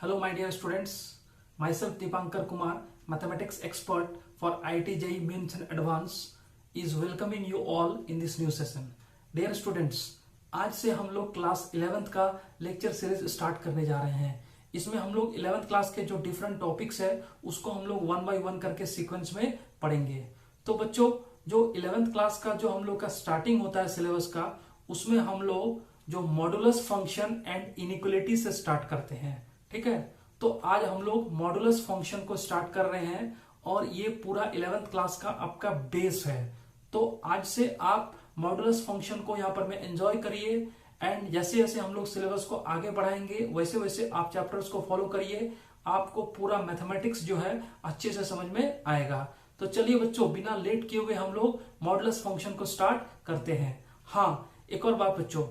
Hello, my dear students. Myself Deepankar Kumar, mathematics expert for IIT JEE Mains and Advance, is welcoming you all in this new session. Dear students, आज से हम लोग class 11th का lecture series start करने जा रहे हैं। इसमें हम लोग 11th क्लास के जो डिफरेंट टॉपिक्स है उसको हम लोग वन बाय वन करके सीक्वेंस में पढ़ेंगे। तो बच्चों, जो 11th क्लास का जो हम लोग का स्टार्टिंग होता है सिलेबस का, उसमें हम लोग जो मॉडुलस फंक्शन एंड इनइक्वालिटी से स्टार्ट करते हैं। ठीक है, तो आज हम लोग मॉडुलस फंक्शन को स्टार्ट कर रहे हैं और ये पूरा 11th क्लास का आपका बेस है। तो आज से आप मॉडुलस फंक्शन को यहाँ पर में एंजॉय करिए एंड जैसे जैसे हम लोग सिलेबस को आगे बढ़ाएंगे वैसे वैसे आप चैप्टर्स को फॉलो करिए, आपको पूरा मैथमेटिक्स जो है अच्छे से समझ में आएगा। तो चलिए बच्चों, बिना लेट किए हुए हम लोग मॉडुलस फंक्शन को स्टार्ट करते हैं। हाँ, एक और बात बच्चों,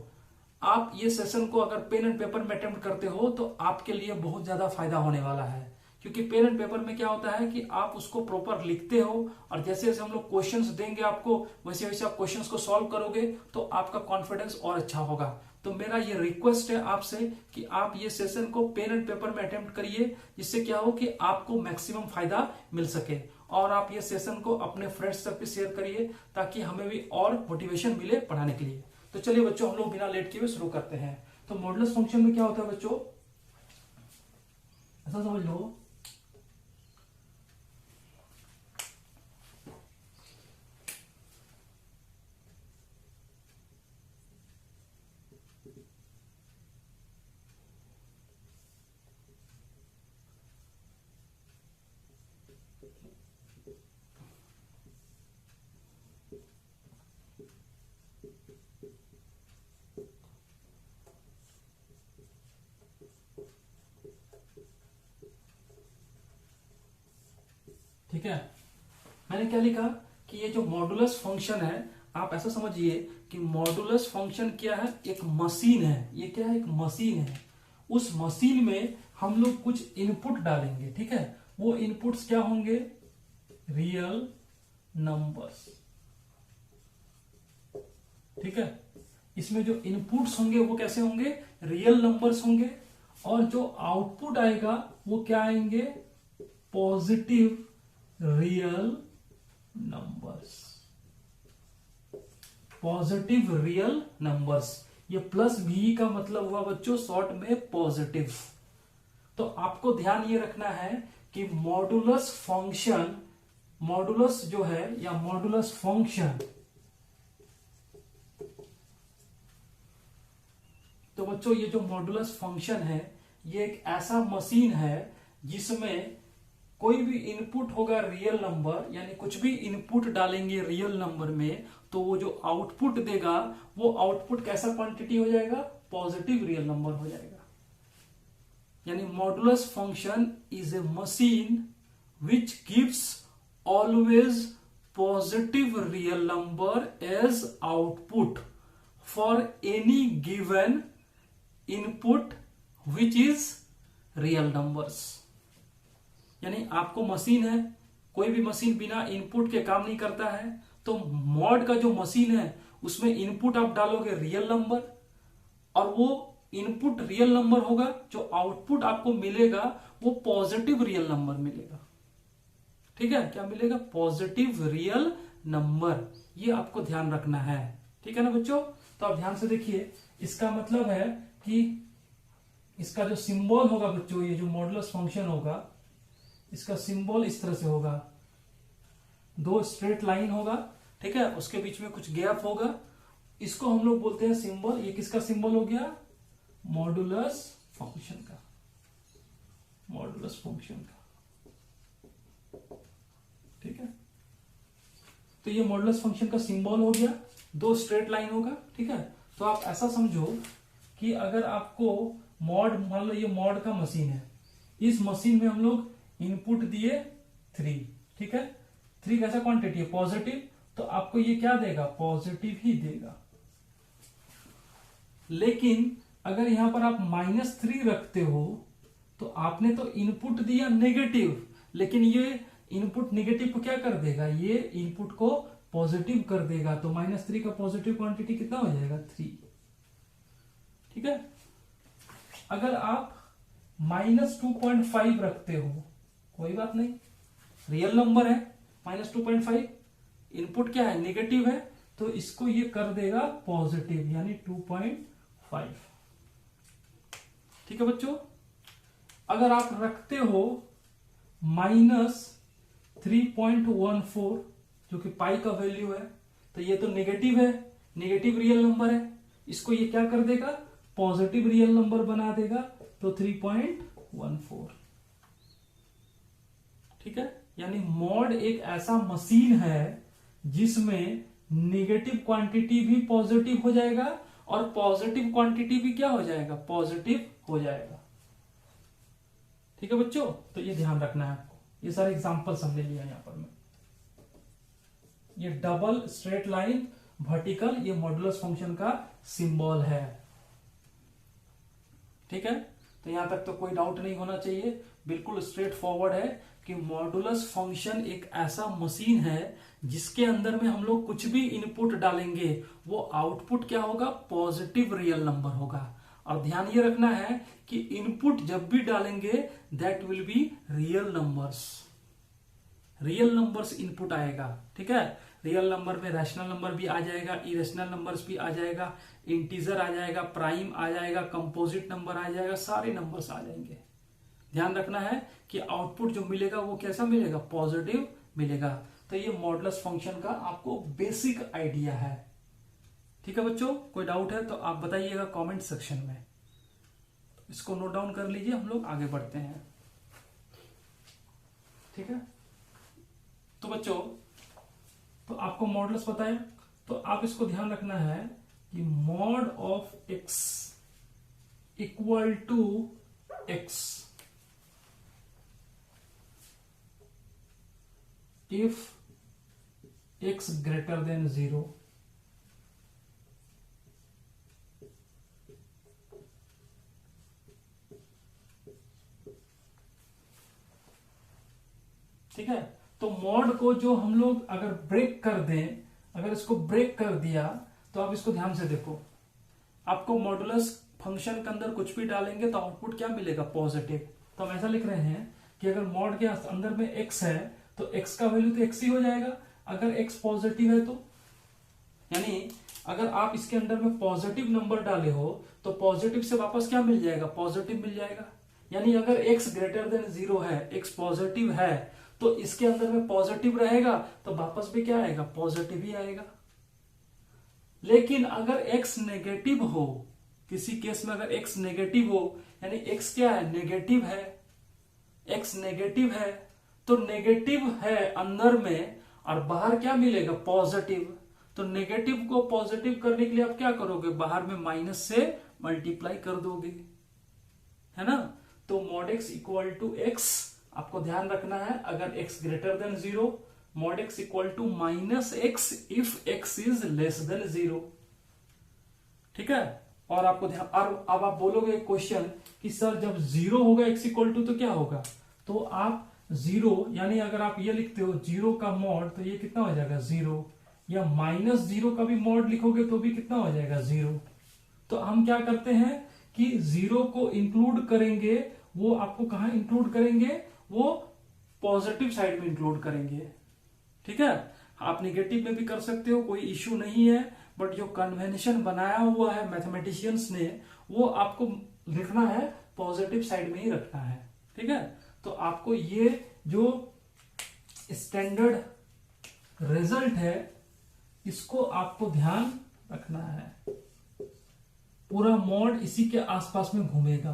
आप ये सेशन को अगर पेन एंड पेपर में अटेम्प्ट करते हो तो आपके लिए बहुत ज्यादा फायदा होने वाला है, क्योंकि पेन एंड पेपर में क्या होता है कि आप उसको प्रॉपर लिखते हो और जैसे जैसे हम लोग क्वेश्चंस देंगे आपको वैसे वैसे आप क्वेश्चंस को सॉल्व करोगे तो आपका कॉन्फिडेंस और अच्छा होगा। तो मेरा ये रिक्वेस्ट है आपसे कि आप ये सेशन को पेन एंड पेपर में अटेम्प्ट करिए, जिससे क्या हो कि आपको मैक्सिमम फायदा मिल सके और आप ये सेशन को अपने फ्रेंड्स तक भी शेयर करिए ताकि हमें भी और मोटिवेशन मिले पढ़ाने के लिए। तो चलिए बच्चों, हम लोग बिना लेट किए हुए शुरू करते हैं। तो मॉडुलस फंक्शन में क्या होता है बच्चों, ऐसा समझ लो, ठीक है। मैंने क्या लिखा कि ये जो मॉडुलस फंक्शन है, आप ऐसा समझिए कि मॉडुलस फंक्शन क्या है, एक मशीन है। ये क्या है, एक मशीन है। उस मशीन में हम लोग कुछ इनपुट डालेंगे। ठीक है, वो इनपुट्स क्या होंगे, रियल नंबर्स। ठीक है, इसमें जो इनपुट्स होंगे वो कैसे होंगे, रियल नंबर्स होंगे और जो आउटपुट आएगा वो क्या आएंगे, positive real numbers. Positive real numbers, ये प्लस भी का मतलब हुआ बच्चों शॉर्ट में पॉजिटिव। तो आपको ध्यान ये रखना है कि मॉडुलस फंक्शन, मॉडुलस जो है या मॉडुलस फंक्शन, तो बच्चों ये जो मॉडुलस फंक्शन है ये एक ऐसा मशीन है जिसमें कोई भी इनपुट होगा रियल नंबर, यानी कुछ भी इनपुट डालेंगे रियल नंबर में तो वो जो आउटपुट देगा वो आउटपुट कैसा क्वांटिटी हो जाएगा, पॉजिटिव रियल नंबर हो जाएगा। यानी modulus function is a machine which gives always positive real number as output for any given input which is real numbers. यानी आपको मशीन है, कोई भी मशीन बिना इनपुट के काम नहीं करता है, तो मॉड का जो मशीन है उसमें इनपुट आप डालोगे रियल नंबर और वो इनपुट रियल नंबर होगा, जो आउटपुट आपको मिलेगा वो पॉजिटिव रियल नंबर मिलेगा। ठीक है, क्या मिलेगा, पॉजिटिव रियल नंबर। ये आपको ध्यान रखना है। ठीक है ना बच्चों, तो आप ध्यान से देखिए, इसका मतलब है कि इसका जो सिंबल होगा बच्चों, ये जो मॉडुलस फंक्शन होगा इसका सिंबल इस तरह से होगा, दो स्ट्रेट लाइन होगा। ठीक है, उसके बीच में कुछ गैप होगा, इसको हम लोग बोलते हैं सिंबल। ये किसका सिंबल हो गया, मॉडुलस फंक्शन का, मॉडुलस फंक्शन का। ठीक है, तो ये मॉडुलस फंक्शन का सिंबल हो गया, दो स्ट्रेट लाइन होगा। ठीक है, तो आप ऐसा समझो कि अगर आपको मॉड, मान लो ये मॉड का मशीन है, इस मशीन में हम लोग इनपुट दिए 3। ठीक है, 3 कैसा क्वांटिटी है, पॉजिटिव, तो आपको ये क्या देगा, पॉजिटिव ही देगा। लेकिन अगर यहां पर आप -3 रखते हो तो आपने तो इनपुट दिया नेगेटिव, लेकिन ये इनपुट नेगेटिव को क्या कर देगा, ये इनपुट को पॉजिटिव कर देगा। तो -3 का पॉजिटिव क्वांटिटी कितना हो जाएगा, 3। ठीक है, अगर आप -2.5 रखते हो, कोई बात नहीं, रियल नंबर है -2.5, इनपुट क्या है, नेगेटिव है, तो इसको ये कर देगा पॉजिटिव, यानी 2.5। ठीक है बच्चों। अगर आप रखते हो -3.14 जो कि पाई का वैल्यू है, तो ये तो नेगेटिव है, नेगेटिव रियल नंबर है, इसको ये क्या कर देगा, पॉजिटिव रियल नंबर बना देगा, तो 3.14। ठीक है, यानी मॉड एक ऐसा मशीन है जिसमें नेगेटिव क्वांटिटी भी पॉजिटिव हो जाएगा और पॉजिटिव क्वांटिटी भी क्या हो जाएगा, पॉजिटिव हो जाएगा। ठीक है बच्चों, तो ये ध्यान रखना है आपको। ये सारे एग्जांपल्स हमने लिया यहां पर में, ये डबल स्ट्रेट लाइन वर्टिकल, ये मॉडुलस फंक्शन का सिंबल है। ठीक है, तो यहां तक तो कोई डाउट नहीं होना चाहिए, बिल्कुल स्ट्रेट फॉरवर्ड है कि मॉडुलस फंक्शन एक ऐसा मशीन है जिसके अंदर में हम लोग कुछ भी इनपुट डालेंगे वो आउटपुट क्या होगा, पॉजिटिव रियल नंबर होगा। और ध्यान ये रखना है कि इनपुट जब भी डालेंगे that will be real numbers, real numbers input आएगा। ठीक है, रियल नंबर में रैशनल नंबर भी आ जाएगा, इरेशनल नंबर्स भी आ जाएगा, इंटीजर आ जाएगा, प्राइम आ जाएगा, कंपोजिट नंबर आ जाएगा, सारे नंबर्स आ जाएंगे। ध्यान रखना है कि आउटपुट जो मिलेगा वो कैसा मिलेगा, पॉजिटिव मिलेगा। तो ये मॉडुलस फंक्शन का आपको बेसिक आइडिया है। ठीक है बच्चों, कोई डाउट है तो आप बताइएगा कमेंट सेक्शन में, इसको नोट डाउन कर लीजिए, हम लोग आगे बढ़ते हैं। ठीक है, तो बच्चों तो आपको मॉडुलस पता है, तो आप इसको ध्यान रखना है कि mod of x equal to x if x greater than 0। ठीक है, तो मॉड को जो हम लोग अगर ब्रेक कर दें, अगर इसको ब्रेक कर दिया तो आप इसको ध्यान से देखो, आपको मॉडुलस फंक्शन के अंदर कुछ भी डालेंगे तो आउटपुट क्या मिलेगा, पॉजिटिव। तो हम ऐसा लिख रहे हैं कि अगर मॉड के अंदर में x है तो x का वैल्यू तो x ही हो जाएगा, अगर x पॉजिटिव है तो, यानी अगर आप इसके अंदर में पॉजिटिव नंबर डाले हो तो पॉजिटिव से वापस क्या मिल जाएगा, पॉजिटिव मिल जाएगा। यानी अगर x ग्रेटर देन 0 है, x पॉजिटिव है, तो इसके अंदर में पॉजिटिव रहेगा तो वापस भी क्या आएगा, पॉजिटिव ही आएगा। लेकिन अगर x नेगेटिव हो, किसी केस में अगर x नेगेटिव हो, यानी x क्या है, नेगेटिव है, x नेगेटिव है, तो नेगेटिव है अंदर में और बाहर क्या मिलेगा, पॉजिटिव। तो नेगेटिव को पॉजिटिव करने के लिए आप क्या करोगे, बाहर में माइनस से मल्टीप्लाई कर दोगे, है ना। तो mod x equal to X आपको ध्यान रखना है, अगर x greater than 0, mod x equal to minus x if x is less than 0। ठीक है, और आपको ध्यान, और अब आप बोलोगे क्वेश्चन कि सर जब 0 होगा x इक्वल टू तो क्या होगा, तो आप 0 यानी अगर आप ये लिखते हो 0 का मॉड तो ये कितना हो जाएगा, 0, या -0 का भी मॉड लिखोगे तो भी कितना हो जाएगा, 0। तो हम क्या करते हैं कि 0 को इंक्लूड करेंगे, वो आपको कहां इंक्लूड करेंगे, वो पॉजिटिव साइड में इंक्लूड करेंगे। ठीक है, आप निगेटिव में भी कर सकते हो, कोई इश्यू नहीं है, बट जो कन्वेंशन बनाया हुआ है मैथमेटिशियंस ने, वो आपको लिखना है पॉजिटिव साइड में ही रखना है। ठीक है, तो आपको ये जो स्टैंडर्ड रिजल्ट है इसको आपको ध्यान रखना है। पूरा मॉड इसी के आसपास में घूमेगा,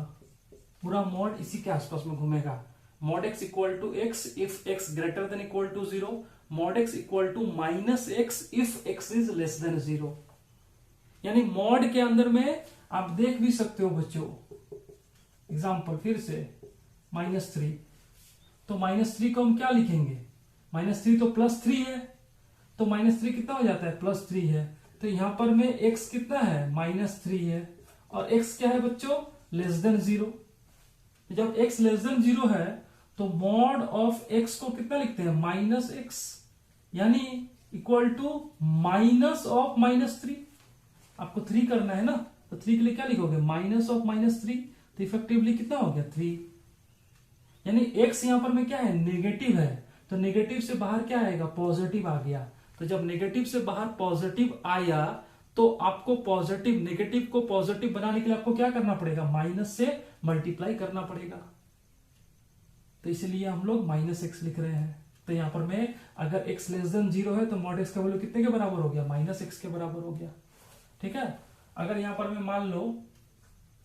पूरा मॉड इसी के आसपास में घूमेगा। Mod x equal to x if x greater than equal to 0, mod x equal to minus x if x is less than 0। यानी मॉड के अंदर में आप देख भी सकते हो बच्चों, एग्जाम्पल फिर से -3, तो -3 को हम क्या लिखेंगे, -3 तो +3 है, तो -3 कितना हो जाता है, +3 है, तो यहां पर में x कितना है, -3 है, और x क्या है बच्चों, लेस देन 0। जब x लेस देन 0 है तो मॉड ऑफ x को कितना लिखते हैं, -x, यानी इक्वल टू माइनस ऑफ -3। आपको 3 करना है ना, तो 3 के लिए क्या लिखोगे, -3, तो इफेक्टिवली कितना हो गया 3। यानी x यहां पर में क्या है, नेगेटिव है, तो नेगेटिव से बाहर क्या आएगा, पॉजिटिव आ गया। तो जब नेगेटिव से बाहर पॉजिटिव आया तो आपको पॉजिटिव, नेगेटिव को पॉजिटिव बनाने के लिए आपको क्या करना पड़ेगा, माइनस से मल्टीप्लाई करना पड़ेगा। तो इसलिए हम लोग -x लिख रहे हैं। तो यहां पर में अगर x लेस देन 0 है तो मॉड x का वैल्यू कितने के बराबर हो गया, -x के बराबर हो गया। ठीक है। अगर यहां पर में मान लो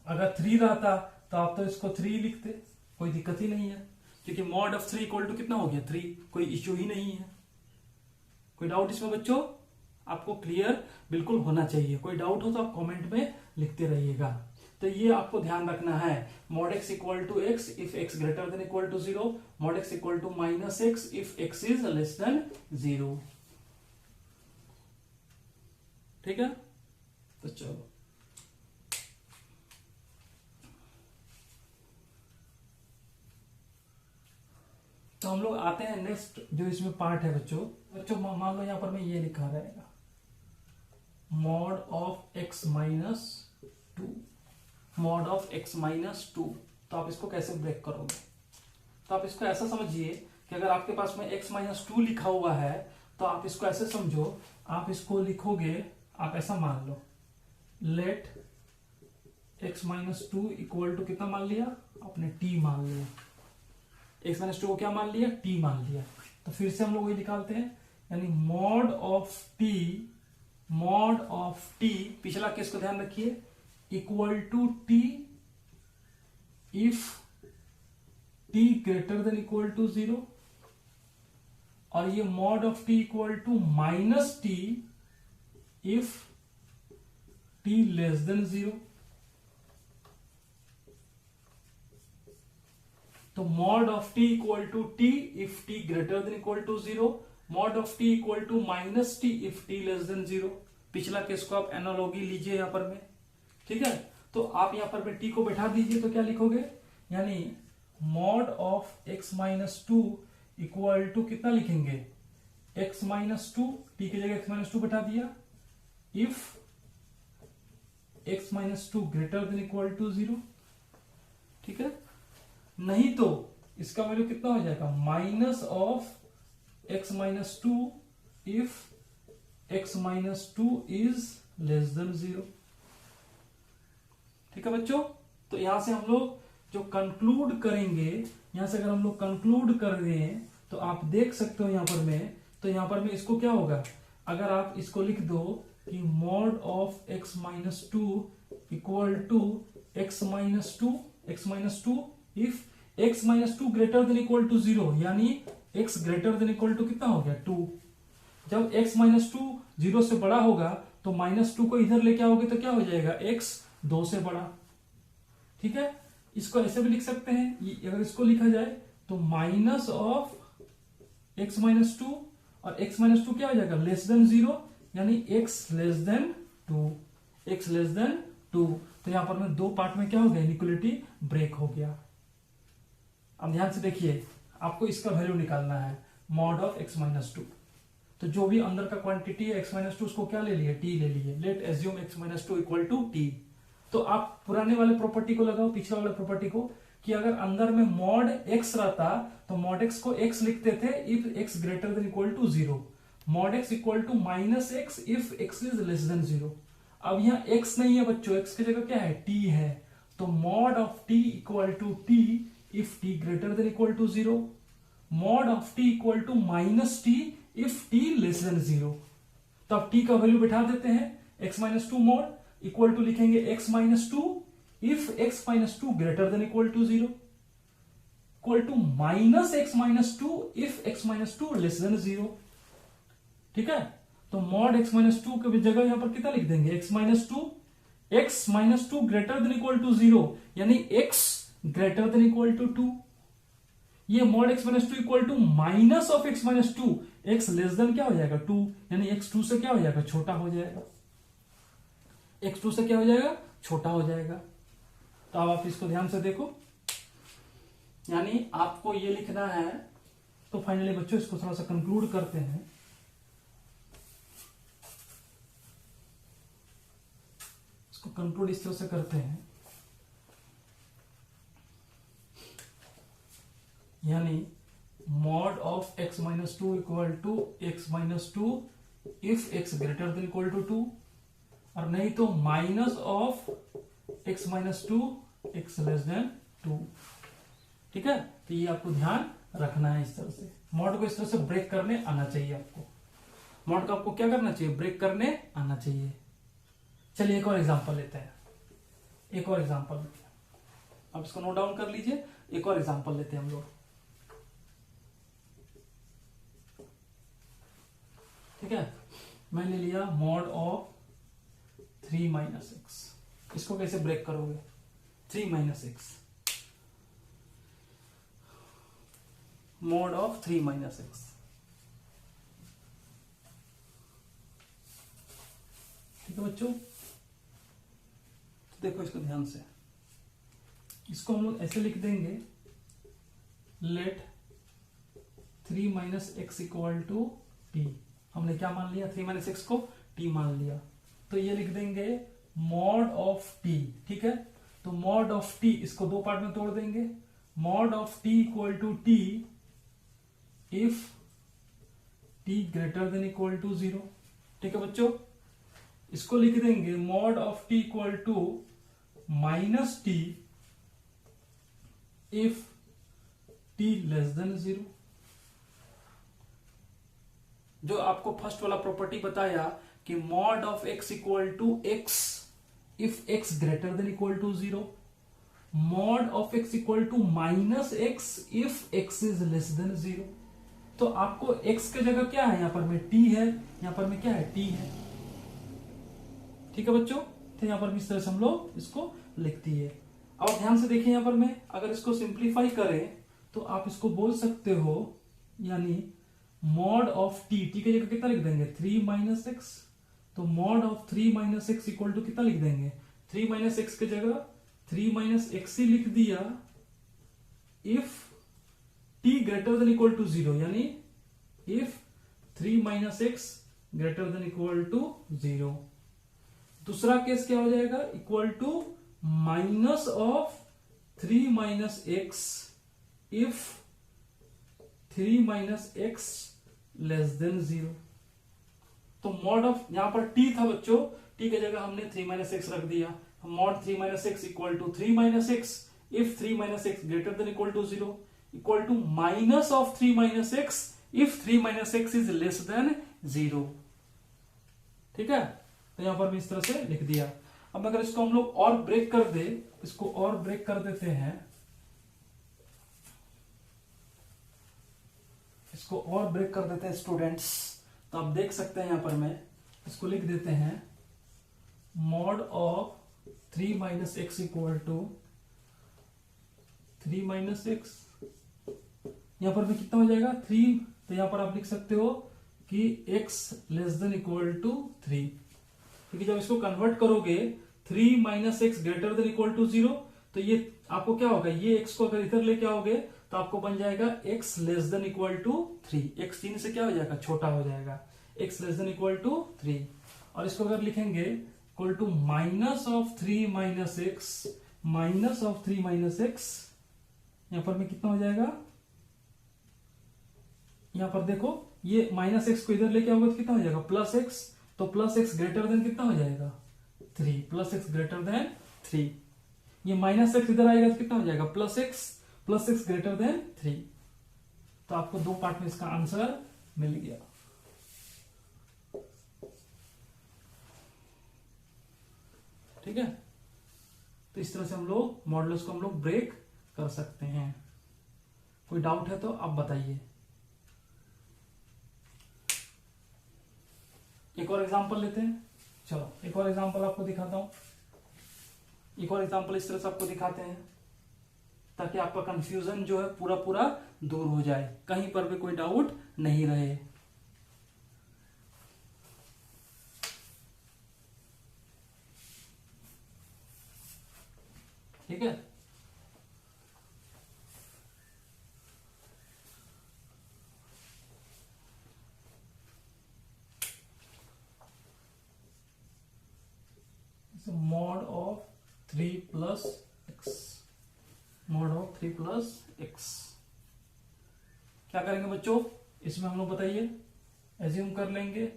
अगर 3 रहता तो आप तो इसको 3 लिखते, कोई दिक्कत ही नहीं है, क्योंकि मॉड ऑफ 3 इक्वल टू कितना हो गया 3, कोई इश्यू ही नहीं है। कोई डाउट इसमें बच्चों, आपको क्लियर बिल्कुल होना चाहिए। कोई डाउट हो तो आप कमेंट में लिखते रहिएगा। तो ये आपको ध्यान रखना है, mod x equal to x if x greater than equal to 0, mod x equal to -x if x is less than 0। ठीक है। तो चलो तो हम लोग आते हैं नेक्स्ट जो इसमें पार्ट है बच्चों मान लो यहां पर मैं ये लिखा रहेगा mod of x minus 2, mod of x minus 2। तो आप इसको कैसे ब्रेक करोगे, तो आप इसको ऐसा समझिए कि अगर आपके पास में x माइनस 2 लिखा हुआ है तो आप इसको ऐसे समझो, आप इसको लिखोगे, आप ऐसा मान लो let x minus 2 equal to कितना मान लिया आपने, t मान लिया। x माइनस 2 को क्या मान लिया, t मान लिया। तो फिर से हम लोग वही निकालते हैं, यानी मॉड ऑफ t, पिछला केस को ध्यान रखिए, equal to t if t greater than equal to 0, और ये mod of t equal to minus t if t less than 0। तो mod of t equal to t if t greater than equal to 0, mod of t equal to minus t if t less than 0। पिछला case को आप analogy लीजिए यहां पर में। ठीक है। तो आप यहां पर में t को बैठा दीजिए तो क्या लिखोगे, यानी mod of x minus 2 equal to कितना लिखेंगे, x माइनस 2, t की जगह x माइनस 2 बैठा दिया, if x minus 2 greater than equal to 0। ठीक है। नहीं तो इसका वैल्यू कितना हो जाएगा, minus of x minus 2 if x minus 2 is less than 0। ठीक है बच्चों। तो यहां से हम लोग जो कंक्लूड करेंगे, यहां से अगर हम लोग कंक्लूड कर रहे हैं तो आप देख सकते हो यहां पर में, तो यहां पर में इसको क्या होगा, अगर आप इसको लिख दो कि mod of x minus 2 equal to x minus 2 if x minus 2 greater than equal to 0, यानी x greater than equal to कितना हो गया 2। जब x माइनस 2 0 से बड़ा होगा तो -2 को इधर लेके आओगे तो क्या हो जाएगा, x 2 से बड़ा। ठीक है। इसको ऐसे भी लिख सकते हैं, अगर इसको लिखा जाए तो माइनस ऑफ x माइनस 2, और x माइनस 2 क्या हो जाएगा, लेस देन 0, यानी x लेस देन 2। तो यहां पर में दो पार्ट में क्या हो गया, इनइक्वालिटी ब्रेक हो गया। अब ध्यान से देखिए, आपको इसका वैल्यू निकालना है, मॉड ऑफ x माइनस 2। तो जो भी अंदर का क्वांटिटी है x माइनस 2 उसको क्या ले लिए, t ले लिए। Let assume x minus 2 equal to t। तो आप पुराने वाले प्रॉपर्टी को लगाओ, पिछले वाले प्रॉपर्टी को, कि अगर अंदर में मॉड x रहता तो मॉड x को x लिखते थे if x greater than equal to 0, mod x equal to minus x if x is less than 0। अब यहाँ x नहीं है बच्चों, x की जगह क्या है, t है। तो mod of t equal to t if t greater than equal to 0, mod of t equal to minus t if t less than 0। तो अब t का वैल्यू बैठा देते हैं, x minus 2 mod equal to लिखेंगे x minus 2 if x minus 2 greater than equal to 0, equal to minus x minus 2 if x minus 2 less than 0। ठीक है। तो मॉड x माइनस 2 की जगह यहां पर कितना लिख देंगे, x minus 2 greater than equal to 0, यानी x greater than equal to 2। ये mod x minus 2 equal to minus of x minus 2, x less than क्या हो जाएगा 2, यानी x 2 से क्या हो जाएगा, छोटा हो जाएगा। x 2 से क्या हो जाएगा, छोटा हो जाएगा। तो अब आप इसको ध्यान से देखो, यानी आपको ये लिखना है। तो फाइनली बच्चों इसको थोड़ा सा कंक्लूड करते हैं। इसको कंक्लूड इस तरह से करते हैं, यानी mod of x minus two equal to x minus two if x greater than equal to 2, और नहीं तो minus of x minus two X less than 2। ठीक है, तो ये आपको ध्यान रखना है। इस तरह से मॉड को इस तरह से ब्रेक करने आना चाहिए आपको। मॉड को आपको क्या करना चाहिए? ब्रेक करने आना चाहिए। चलिए एक और एग्जांपल लेते हैं, एक और एग्जांपल लेते हैं। आप इसको नोट डाउन कर लीजिए, एक और एग्जांपल लेते हैं हम लोग। ठीक है, मैंने लिया मॉड ऑफ 3 माइनस एक्स। इसको कैसे ब्रेक करोगे? 3 minus x, mod of 3 minus x. ठीक है बच्चों, देखो इसको ध्यान से, इसको हम लोग ऐसे लिख देंगे, let 3 minus x equal to t. हमने क्या मान लिया? 3 माइनस एक्स को टी मान लिया, तो ये लिख देंगे मॉड ऑफ टी। ठीक है, तो मॉड ऑफ टी, इसको दो पार्ट में तोड़ देंगे। Mod of t equal to t if t greater than equal to 0। ठीक है बच्चों, इसको लिख देंगे mod of t equal to minus t if t less than 0। जो आपको फर्स्ट वाला प्रॉपर्टी बताया कि mod of x equal to x if x greater than equal to 0, mod of x equal to minus x if x is less than 0। तो आपको x की जगह क्या है? यहां पर में टी है, यहां पर में क्या है? टी है। ठीक है बच्चों, तो यहां पर भी इस तरह से हम लोग इसको लिखती है। अब ध्यान से देखिए, यहां पर मैं अगर इसको सिंप्लीफाई करें तो आप इसको बोल सकते हो, यानी मॉड ऑफ टी, टी की जगह कितना लिख देंगे? 3 माइनस एक्स। तो mod of 3 minus x equal to कितना लिख देंगे? 3 माइनस एक्स की जगह 3 माइनस एक्स ही लिख दिया if t greater than equal to 0, यानी if 3 minus x greater than equal to 0। दूसरा केस क्या हो जाएगा? Equal to minus of 3 minus x if 3 minus x less than 0। तो मॉड ऑफ, यहां पर टी था बच्चों, टी की जगह हमने 3 माइनस एक्स रख दिया। Mod 3 minus x equal to 3 minus x if 3 minus x greater than equal to 0, equal to minus of 3 minus x if 3 minus x is less than 0। ठीक है, तो यहां पर भी इस तरह से लिख दिया। अब अगर इसको हम लोग और ब्रेक कर दे, इसको और ब्रेक कर देते हैं, इसको और ब्रेक कर देते हैं स्टूडेंट्स, तो आप देख सकते हैं यहां पर मैं इसको लिख देते हैं mod of 3 minus x equal to 3 minus x. यहां पर भी कितना हो जाएगा? 3। तो यहां पर आप लिख सकते हो कि x less than equal to 3। क्योंकि जब इसको कन्वर्ट करोगे 3 minus x greater than equal to 0, तो ये आपको क्या होगा? ये x को अगर इधर लेके आओगे तो आपको बन जाएगा x less than equal to 3। x 3 से क्या हो जाएगा? छोटा हो जाएगा। x less than equal to 3। और इसको अगर लिखेंगे equal to minus of 3 minus x, minus of 3 minus x, यहां पर में कितना हो जाएगा? यहां पर देखो, ये माइनस एक्स को इधर लेके आओगे तो कितना हो जाएगा? Plus x. तो प्लस एक्स ग्रेटर देन कितना हो जाएगा? 3। Plus x greater then 3। ये माइनस एक्स इधर आएगा तो कितना हो जाएगा? Plus x greater then 3। तो आपको दो पार्ट में इसका आंसर मिल गया। ठीक है, तो इस तरह से हम लोग मॉडुलस को हम लोग ब्रेक कर सकते हैं। कोई डाउट है तो आप बताइए। एक और एग्जांपल लेते हैं। चलो एक और एग्जांपल आपको दिखाता हूं। एक और एग्जांपल इस तरह से आपको दिखाते हैं ताकि आपका कंफ्यूजन जो है पूरा पूरा दूर हो जाए, कहीं पर भी कोई डाउट नहीं रहे। ठीक है, mod of 3 plus x, mod of 3 plus x. क्या करेंगे बच्चों, इसमें हम लोग बताइए एज्यूम कर लेंगे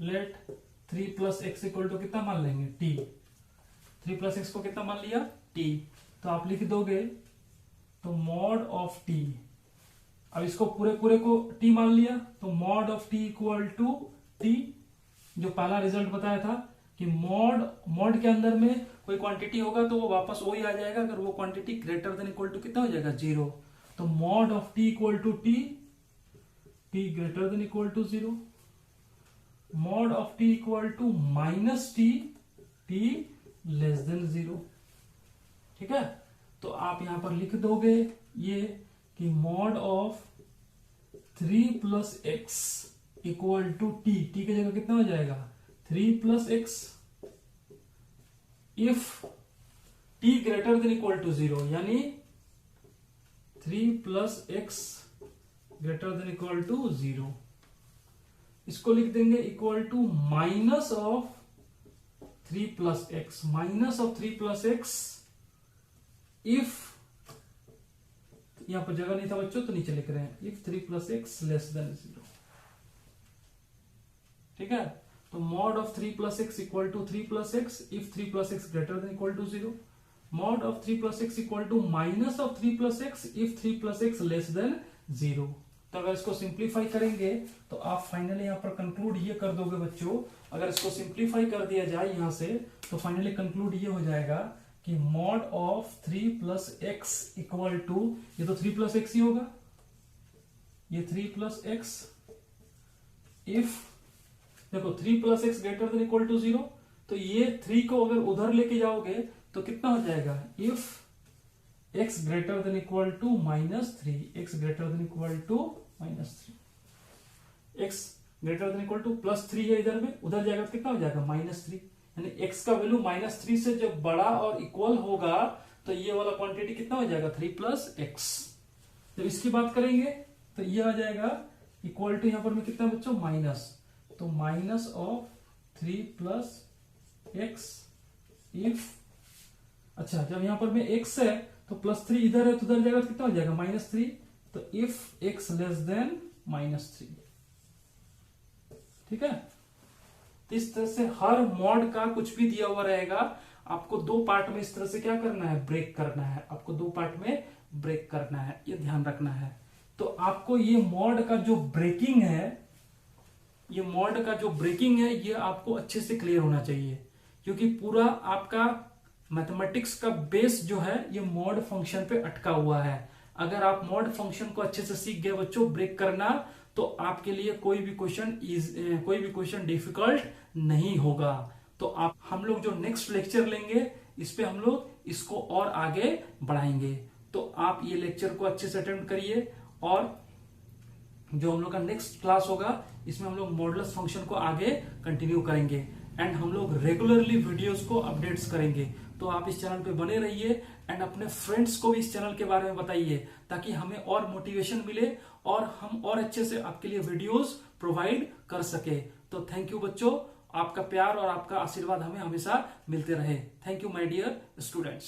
let 3 plus x equal to कितना मान लेंगे टी। 3 प्लस एक्स को कितना मान लिया टी, तो आप लिख दोगे तो मॉड ऑफ टी, अब इसको पूरे पूरे को टी मान लिया तो mod of t equal to t, जो पहला रिजल्ट बताया था कि मॉड के अंदर में कोई क्वांटिटी होगा तो वो वापस वही आ जाएगा, अगर वो quantity greater than equal to कितना हो जाएगा 0। तो mod of t equal to t, t greater than equal to 0, mod of t equal to minus t, t less than 0। ठीक है, तो आप यहां पर लिख दोगे ये कि mod of 3 plus x equal to t, t की जगह कितना हो जाएगा 3 plus x if t greater than equal to 0, यानी 3 plus x greater than equal to 0। इसको लिख देंगे equal to minus of 3 plus x, minus of 3 plus x if, यहां पर जगह नहीं था बच्चों तो नीचे लिख रहे हैं if 3 plus x less than 0। ठीक है, तो mod of 3 plus x equal to 3 plus x if 3 plus x greater than equal to 0, mod of 3 plus x equal to minus of 3 plus x if 3 plus x less than 0। तो अगर इसको simplify करेंगे तो आप finally यहां पर conclude ये कर दोगे बच्चों, अगर इसको सिंप्लीफाई कर दिया जाए यहां से तो फाइनली कंक्लूड ये हो जाएगा कि mod of 3 plus x equal to, ये तो 3 प्लस एक्स ही होगा, ये 3 प्लस एक्स इफ, देखो 3 plus x greater than equal to 0, तो ये 3 को अगर उधर लेके जाओगे तो कितना हो जाएगा if x greater than equal to -3, x greater than equal to -3, x greater than equal to +3 है इधर में, उधर जाएगा तो कितना हो जाएगा -3, यानी x का वैल्यू -3 से जब बड़ा और इक्वल होगा तो ये वाला क्वांटिटी कितना हो जाएगा 3 प्लस एक्स। जब इसकी बात करेंगे तो ये आ जाएगा इक्वल टू, यहां पर में कितना बच्चों माइनस, तो minus of 3 plus x if, अच्छा जब यहां पर में x है तो +3 इधर है तो उधर जाएगा तो कितना हो जाएगा -3, तो इफ x लेस देन -3। ठीक है, तो इस तरह से हर मॉड का कुछ भी दिया हुआ रहेगा, आपको 2 पार्ट में इस तरह से क्या करना है ब्रेक करना है, आपको 2 पार्ट में ब्रेक करना है, ये ध्यान रखना है। तो आपको ये मॉड का जो ब्रेकिंग है, ये मॉड का जो ब्रेकिंग है ये आपको अच्छे से क्लियर होना चाहिए, क्योंकि पूरा आपका मैथमेटिक्स का बेस जो है ये मॉड फंक्शन पे अटका हुआ है। अगर आप मॉड फंक्शन को अच्छे से सीख गए बच्चों ब्रेक करना, तो आपके लिए कोई भी क्वेश्चन डिफिकल्ट नहीं होगा। तो आप हम लोग जो नेक्स्ट लेक्चर लेंगे इस पे हम लोग इसको और आगे बढ़ाएंगे। तो आप ये लेक्चर को अच्छे से अटेंड करिए, और जो हम लोग का नेक्स्ट क्लास होगा इसमें हम लोग मॉडुलस फंक्शन को आगे कंटिन्यू करेंगे, एंड हम लोग रेगुलरली वीडियोस को अपडेट्स करेंगे। तो आप इस चैनल पे बने रहिए, एंड अपने फ्रेंड्स को भी इस चैनल के बारे में बताइए, ताकि हमें और मोटिवेशन मिले और हम और अच्छे से आपके लिए वीडियोस प्रोवाइड कर सके। तो थैंक यू बच्चों, आपका प्यार और आपका आशीर्वाद हमें हमेशा मिलते रहे। Thank you my dear students.